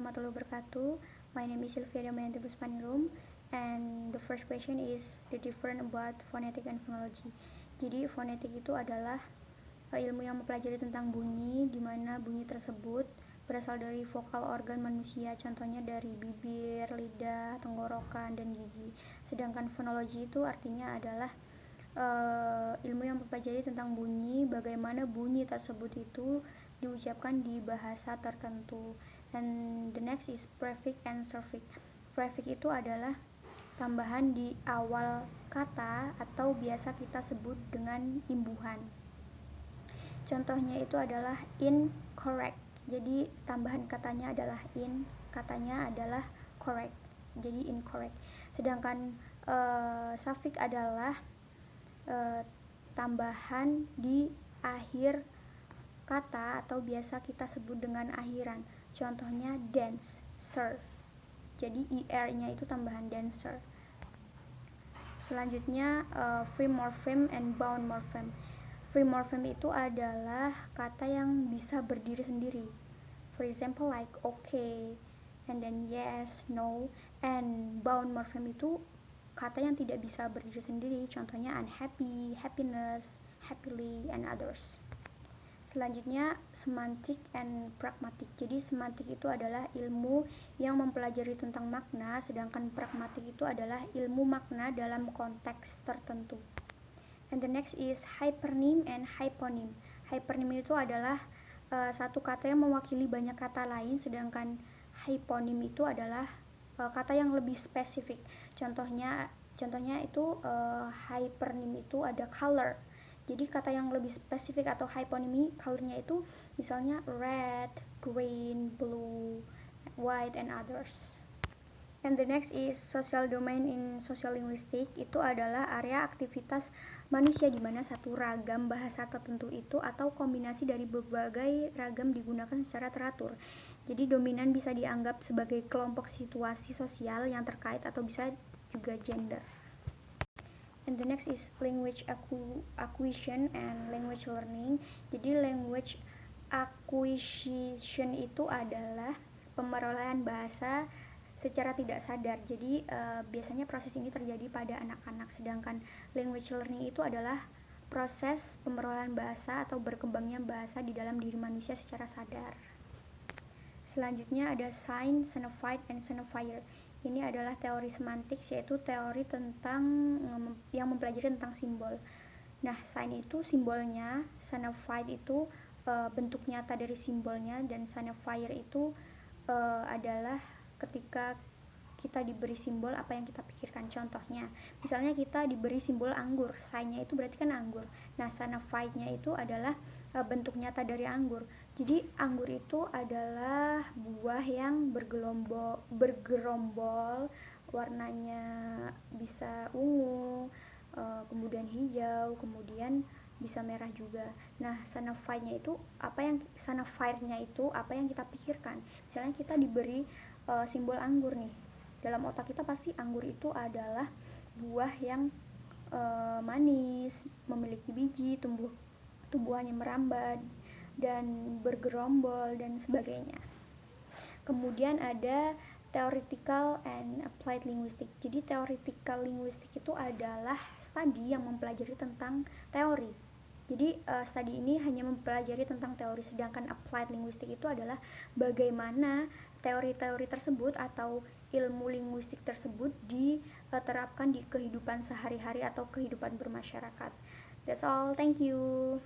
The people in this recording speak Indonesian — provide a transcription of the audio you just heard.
warahmatullahi wabarakatuh. My name is Sylvia Damayanti Busmaningrum, and the first question is the difference about phonetic and phonology. Jadi fonetik itu adalah ilmu yang mempelajari tentang bunyi, di mana bunyi tersebut berasal dari vokal organ manusia, contohnya dari bibir, lidah, tenggorokan, dan gigi. Sedangkan fonologi itu artinya adalah ilmu yang mempelajari tentang bunyi, bagaimana bunyi tersebut itu diucapkan di bahasa tertentu. And the next is prefix and suffix. Prefix itu adalah tambahan di awal kata atau biasa kita sebut dengan imbuhan. Contohnya itu adalah incorrect. Jadi tambahan katanya adalah in, katanya adalah correct. Jadi incorrect. Sedangkan suffix adalah tambahan di akhir kata atau biasa kita sebut dengan akhiran. Contohnya dancer. Jadi er-nya itu tambahan dancer. Selanjutnya free morpheme and bound morpheme. Free morpheme itu adalah kata yang bisa berdiri sendiri. For example like okay, and then yes, no. And bound morpheme itu kata yang tidak bisa berdiri sendiri, contohnya unhappy, happiness, happily, and others. Selanjutnya semantic and pragmatic. Jadi semantik itu adalah ilmu yang mempelajari tentang makna, sedangkan pragmatik itu adalah ilmu makna dalam konteks tertentu. And the next is hypernym and hyponym. Hypernym itu adalah satu kata yang mewakili banyak kata lain, sedangkan hyponym itu adalah kata yang lebih spesifik. Contohnya itu hypernym itu ada color. Jadi kata yang lebih spesifik atau hyponymy, colornya itu misalnya red, green, blue, white, and others. And the next is social domain in social linguistics. Itu adalah area aktivitas manusia di mana satu ragam bahasa tertentu itu atau kombinasi dari berbagai ragam digunakan secara teratur. Jadi dominan bisa dianggap sebagai kelompok situasi sosial yang terkait atau bisa juga gender. And the next is language acquisition and language learning. Jadi language acquisition itu adalah pemerolehan bahasa secara tidak sadar. Jadi biasanya proses ini terjadi pada anak-anak, sedangkan language learning itu adalah proses pemerolehan bahasa atau berkembangnya bahasa di dalam diri manusia secara sadar. Selanjutnya ada sign, signified, and signifier. Ini adalah teori semantik, yaitu teori tentang yang mempelajari tentang simbol. Nah, sign itu simbolnya, signified itu bentuk nyata dari simbolnya, dan signifier itu adalah ketika kita diberi simbol apa yang kita pikirkan. Contohnya, misalnya kita diberi simbol anggur, sign-nya itu berarti kan anggur. Nah, signified-nya itu adalah bentuk nyata dari anggur. Jadi anggur itu adalah buah yang bergerombol, warnanya bisa ungu, kemudian hijau, kemudian bisa merah juga. Nah, signified-nya itu signifier-nya itu apa yang kita pikirkan. Misalnya kita diberi simbol anggur nih, dalam otak kita pasti anggur itu adalah buah yang manis, memiliki biji, tumbuhannya merambat dan bergerombol dan sebagainya. Kemudian ada theoretical and applied linguistics. Jadi theoretical linguistics itu adalah studi yang mempelajari tentang teori. Jadi studi ini hanya mempelajari tentang teori, sedangkan applied linguistics itu adalah bagaimana teori-teori tersebut atau ilmu linguistik tersebut diterapkan di kehidupan sehari-hari atau kehidupan bermasyarakat. That's all. Thank you.